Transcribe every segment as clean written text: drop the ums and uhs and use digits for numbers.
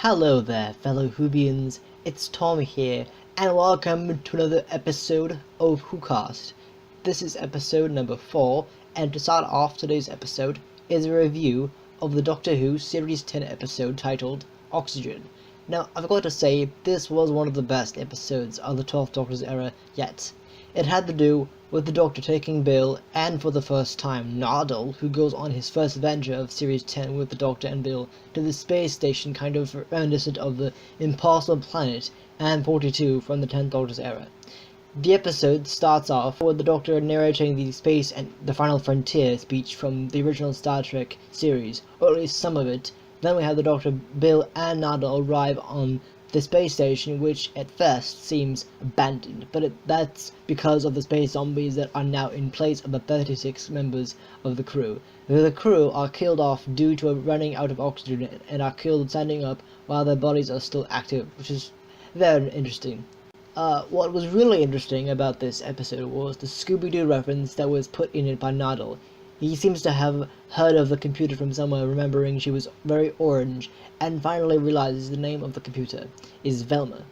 Hello there, fellow Whovians, it's Tom here, and welcome to another episode of Whocast. This is episode number 4, and to start off today's episode is a review of the Doctor Who Series 10 episode titled Oxygen. Now, I've got to say, this was one of the best episodes of the 12th Doctor's era yet. It had to do with the Doctor taking Bill, and for the first time Nardole, who goes on his first adventure of Series 10 with the Doctor and Bill, to the space station kind of reminiscent of the Impossible Planet and 42 from the 10th Doctor's era. The episode starts off with the Doctor narrating the Space and the Final Frontier speech from the original Star Trek series, or at least some of it. Then we have the Doctor, Bill, and Nardole arrive on the space station, which at first seems abandoned, but that's because of the space zombies that are now in place of the 36 members of the crew. The crew are killed off due to running out of oxygen and are killed standing up while their bodies are still active, which is very interesting. What was really interesting about this episode was the Scooby-Doo reference that was put in it by Nardole. He seems to have heard of the computer from somewhere, remembering she was very orange, and finally realizes the name of the computer is Velma,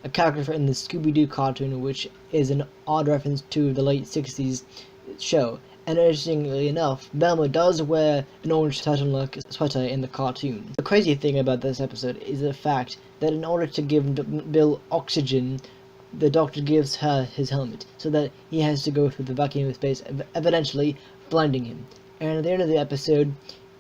a character in the Scooby-Doo cartoon, which is an odd reference to the late 60s show. And interestingly enough, Velma does wear an orange turtleneck sweater in the cartoon. The crazy thing about this episode is the fact that in order to give Bill oxygen, the Doctor gives her his helmet, so that he has to go through the vacuum of space, eventually blinding him. And at the end of the episode,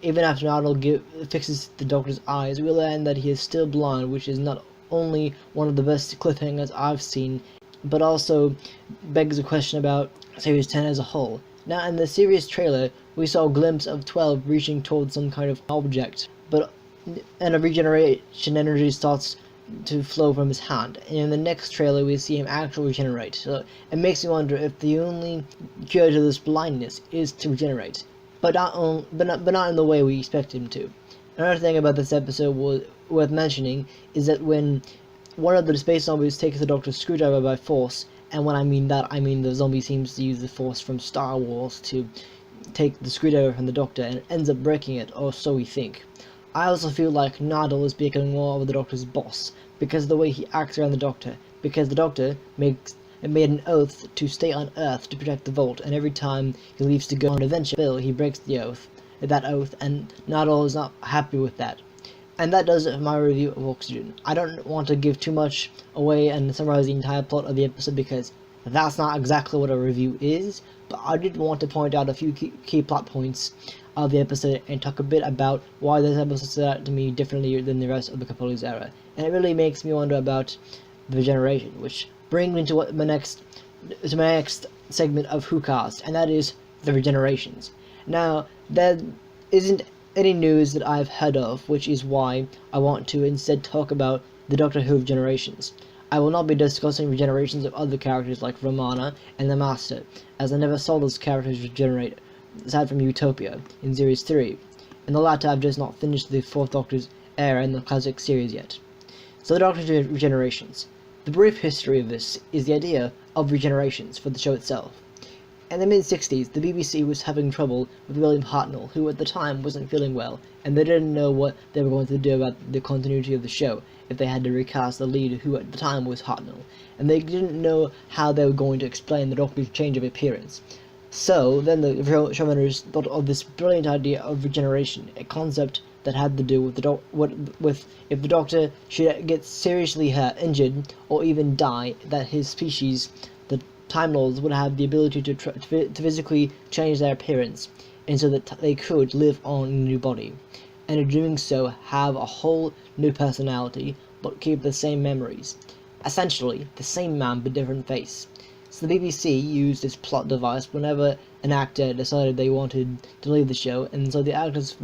even after Nardole fixes the Doctor's eyes, we learn that he is still blind, which is not only one of the best cliffhangers I've seen, but also begs a question about Series 10 as a whole. Now, in the series trailer, we saw a glimpse of 12 reaching towards some kind of object, and a regeneration energy starts to flow from his hand, and in the next trailer we see him actually regenerate. So it makes me wonder if the only cure to this blindness is to regenerate, but not in the way we expect him to. Another thing about this episode worth mentioning is that when one of the space zombies takes the Doctor's screwdriver by force, and when I mean that, I mean the zombie seems to use the force from Star Wars to take the screwdriver from the Doctor and ends up breaking it, or so we think. I also feel like Nardole is becoming more of the Doctor's boss, because of the way he acts around the Doctor, because the Doctor made an oath to stay on Earth to protect the Vault, and every time he leaves to go on an adventure, Bill, he breaks that oath, and Nardole is not happy with that. And that does it for my review of Oxygen. I don't want to give too much away and summarize the entire plot of the episode, because that's not exactly what a review is, but I did want to point out a few key plot points of the episode and talk a bit about why this episode stood out to me differently than the rest of the Capaldi's era. And it really makes me wonder about the regeneration, which brings me to my next segment of Whocast, and that is the regenerations. Now, there isn't any news that I've heard of, which is why I want to instead talk about the Doctor Who regenerations. I will not be discussing regenerations of other characters like Romana and the Master, as I never saw those characters regenerate, aside from Utopia in Series 3, and the latter I've just not finished the 4th Doctor's era in the classic series yet. So the Doctor's regenerations. The brief history of this is the idea of regenerations for the show itself. In the mid-60s, the BBC was having trouble with William Hartnell, who at the time wasn't feeling well, and they didn't know what they were going to do about the continuity of the show if they had to recast the lead, who at the time was Hartnell, and they didn't know how they were going to explain the Doctor's change of appearance. So then the showrunners thought of this brilliant idea of regeneration, a concept that had to do with if the Doctor should get seriously hurt, injured, or even die, that his species, the Time Lords, would have the ability to physically change their appearance, and so that they could live on in a new body, and in doing so have a whole new personality, but keep the same memories. Essentially, the same man but different face. So the BBC used this plot device whenever an actor decided they wanted to leave the show, and so the actors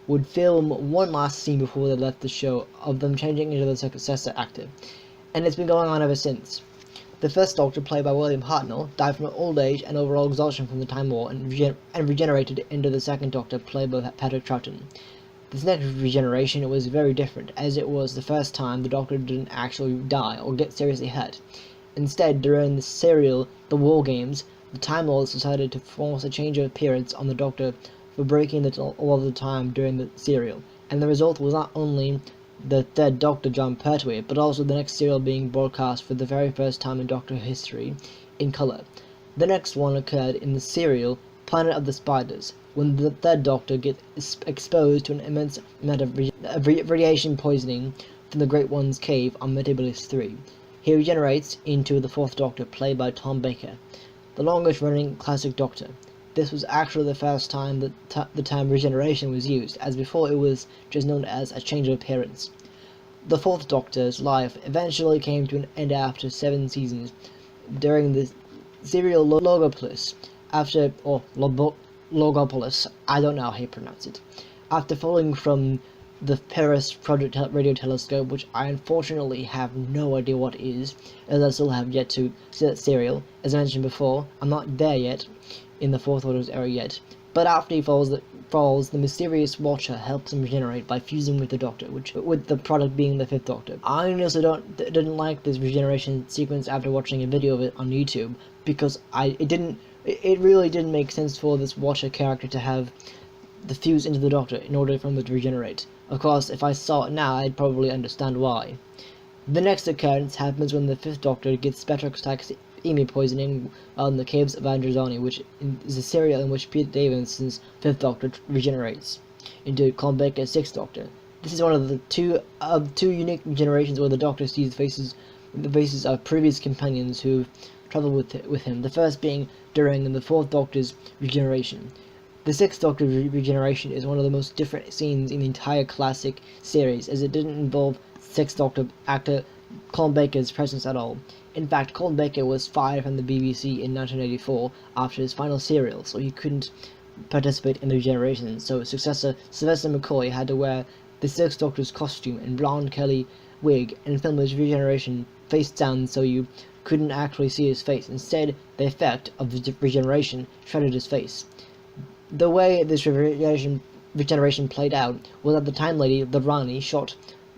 would film one last scene before they left the show of them changing into the successor actor, and it's been going on ever since. The first Doctor, played by William Hartnell, died from old age and overall exhaustion from the Time War, and regenerated into the second Doctor, played by Patrick Troughton. This next regeneration was very different, as it was the first time the Doctor didn't actually die or get seriously hurt. Instead, during the serial The War Games, the Time Lords decided to force a change of appearance on the Doctor for breaking the law of the time during the serial, and the result was not only the third Doctor, John Pertwee, but also the next serial being broadcast for the very first time in Doctor history in colour. The next one occurred in the serial Planet of the Spiders, when the third Doctor gets exposed to an immense amount of radiation poisoning from the Great One's cave on Metropolis 3. He regenerates into the Fourth Doctor, played by Tom Baker, the longest-running classic Doctor. This was actually the first time that the term regeneration was used, as before it was just known as a change of appearance. The Fourth Doctor's life eventually came to an end after 7 seasons, during the serial Logopolis, Logopolis, I don't know how you pronounce it, after falling from the Paris Project Radio Telescope, which I unfortunately have no idea what is, as I still have yet to see that serial. As I mentioned before, I'm not there yet, in the Fourth Doctor's era yet, but after he falls, the mysterious Watcher helps him regenerate by fusing with the Doctor, with the product being the Fifth Doctor. I honestly didn't like this regeneration sequence after watching a video of it on YouTube, because it really didn't make sense for this Watcher character to have the fuse into the Doctor in order for him to regenerate. Of course, if I saw it now, I'd probably understand why. The next occurrence happens when the Fifth Doctor gets spectrotoxemia poisoning in the caves of Androzani, which is a serial in which Peter Davidson's Fifth Doctor regenerates into Colin Baker's Sixth Doctor. This is one of the two unique generations where the Doctor sees the faces of previous companions who traveled with him. The first being during the Fourth Doctor's regeneration. The Sixth Doctor regeneration is one of the most different scenes in the entire classic series, as it didn't involve Sixth Doctor actor Colin Baker's presence at all. In fact, Colin Baker was fired from the BBC in 1984 after his final serial, so he couldn't participate in the regeneration, so his successor Sylvester McCoy had to wear the Sixth Doctor's costume and blonde curly wig and film his regeneration face down so you couldn't actually see his face. Instead, the effect of the regeneration shredded his face. The way this regeneration played out was that the Time Lady, the Rani, shot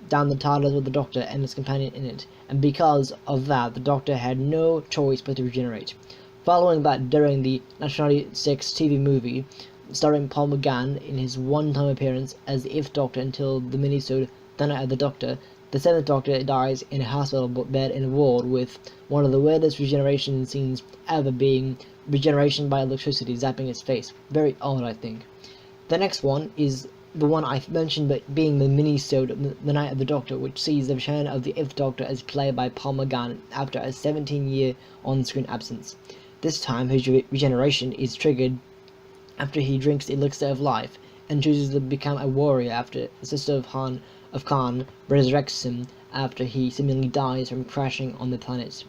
down the TARDIS with the Doctor and his companion in it, and because of that, the Doctor had no choice but to regenerate. Following that, during the 1996 TV movie, starring Paul McGann in his one-time appearance as the 8th Doctor until the minisode The Night of the Doctor, the 7th Doctor dies in a hospital bed in a ward, with one of the weirdest regeneration scenes ever being regeneration by electricity zapping his face. Very odd, I think. The next one is the one I mentioned, but being the mini-sode The Night of the Doctor, which sees the return of the 8th Doctor as played by Paul McGann after a 17-year on-screen absence. This time his regeneration is triggered after he drinks the elixir of life and chooses to become a warrior after the sister of Khan resurrects him after he seemingly dies from crashing on the planet.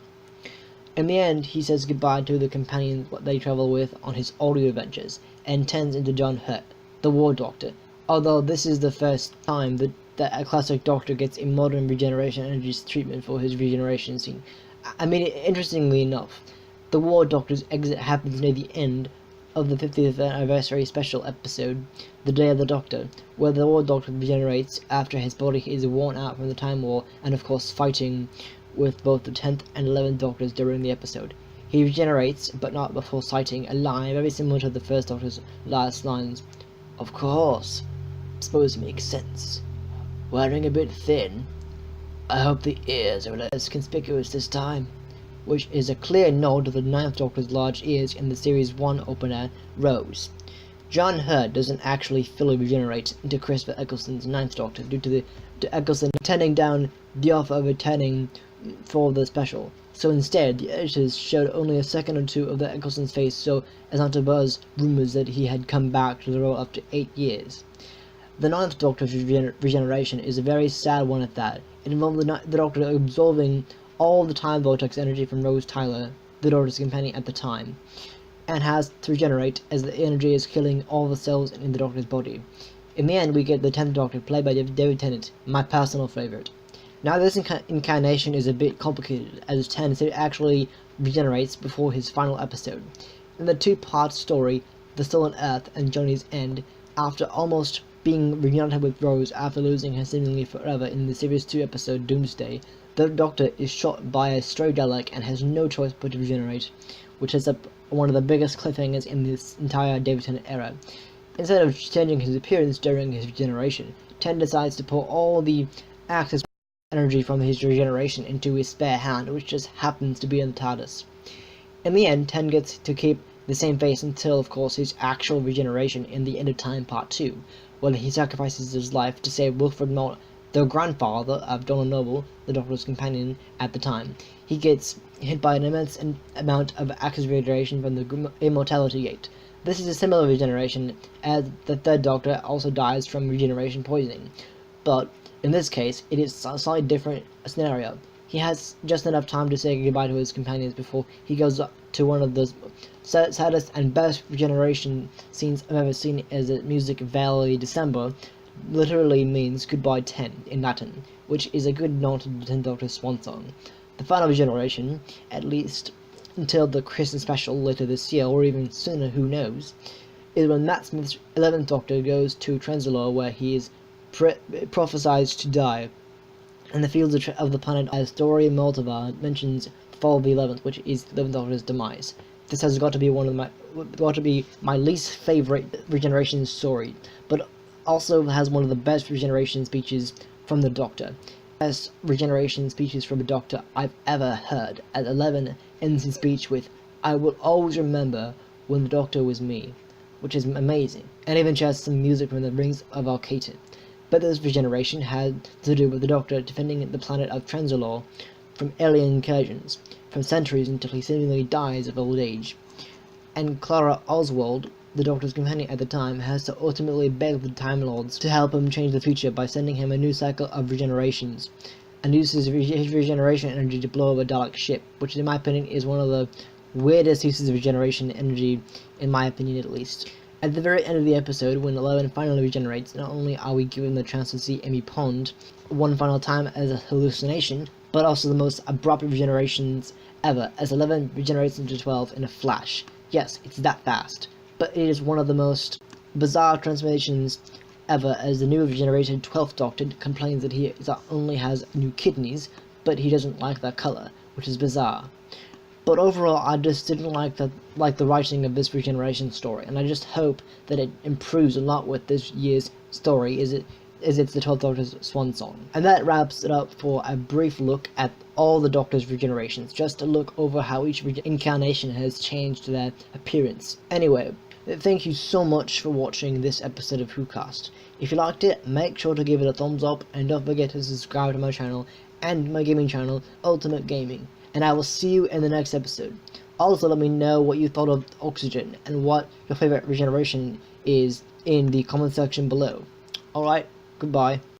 In the end, he says goodbye to the companions they travel with on his audio adventures, and turns into John Hurt, the War Doctor, although this is the first time that a classic Doctor gets a modern regeneration energy treatment for his regeneration scene. I mean, interestingly enough, the War Doctor's exit happens near the end of the 50th anniversary special episode, The Day of the Doctor, where the War Doctor regenerates after his body is worn out from the Time War and of course fighting with both the 10th and 11th Doctors during the episode. He regenerates, but not before citing a line very similar to the First Doctor's last lines. "Of course, suppose it makes sense. Wearing a bit thin. I hope the ears are less conspicuous this time," which is a clear nod to the 9th Doctor's large ears in the Series 1 opener, Rose. John Hurt doesn't actually fully regenerate into Christopher Eccleston's 9th Doctor due to Eccleston turning down the offer of returning for the special, so instead the editors showed only a second or two of the Eccleston's face so as not to buzz rumours that he had come back to the role after 8 years. The 9th Doctor's regeneration is a very sad one at that. It involved the Doctor absorbing all the time vortex energy from Rose Tyler, the Doctor's companion at the time, and has to regenerate as the energy is killing all the cells in the Doctor's body. In the end, we get the 10th Doctor, played by David Tennant, my personal favourite. Now, this incarnation is a bit complicated, as Tennant actually regenerates before his final episode. In the 2-part story, The Stolen Earth and Journey's End, after almost being reunited with Rose after losing her seemingly forever in the Series 2 episode Doomsday, the Doctor is shot by a stray Dalek and has no choice but to regenerate, which sets up one of the biggest cliffhangers in this entire David Tennant era. Instead of changing his appearance during his regeneration, Tennant decides to pour all the access energy from his regeneration into his spare hand, which just happens to be in the TARDIS. In the end, 10 gets to keep the same face until, of course, his actual regeneration in the End of Time Part 2, when he sacrifices his life to save Wilfred Mott, the grandfather of Donald Noble, the Doctor's companion at the time. He gets hit by an immense amount of access regeneration from the Immortality Gate. This is a similar regeneration, as the Third Doctor also dies from regeneration poisoning, but in this case, it is a slightly different scenario. He has just enough time to say goodbye to his companions before he goes up to one of the saddest and best regeneration scenes I've ever seen, as the music Valley December literally means goodbye 10 in Latin, which is a good nod to the 10th Doctor's swan song. The final regeneration, at least until the Christmas special later this year, or even sooner, who knows, is when Matt Smith's 11th Doctor goes to Trenzalore, where he is prophesied to die in the fields of the planet, as Story Multivar mentions the fall of the 11th, which is the 11th Doctor's demise. This has got to be my least favorite regeneration story, but also has one of the best regeneration speeches from the Doctor. Best regeneration speeches from a Doctor I've ever heard, as 11 ends his speech with, "I will always remember when the Doctor was me," which is amazing, and even shares some music from the Rings of Alcaton. But this regeneration had to do with the Doctor defending the planet of Trenzalore from alien incursions, from centuries until he seemingly dies of old age. And Clara Oswald, the Doctor's companion at the time, has to ultimately beg the Time Lords to help him change the future by sending him a new cycle of regenerations, and uses his regeneration energy to blow up a Dalek ship, which in my opinion is one of the weirdest uses of regeneration energy, in my opinion at least. At the very end of the episode, when 11 finally regenerates, not only are we given the chance to see Amy Pond one final time as a hallucination, but also the most abrupt regenerations ever, as 11 regenerates into 12 in a flash. Yes, it's that fast, but it is one of the most bizarre transformations ever, as the new regenerated 12th Doctor complains that he only has new kidneys, but he doesn't like their colour, which is bizarre. But overall, I just didn't like the writing of this regeneration story, and I just hope that it improves a lot with this year's story, as it's the 12th Doctor's swan song. And that wraps it up for a brief look at all the Doctor's regenerations, just to look over how each incarnation has changed their appearance. Anyway, thank you so much for watching this episode of Whocast. If you liked it, make sure to give it a thumbs up, and don't forget to subscribe to my channel and my gaming channel, Ultimate Gaming. And I will see you in the next episode. Also, let me know what you thought of Oxygen and what your favorite regeneration is in the comment section below. Alright, goodbye.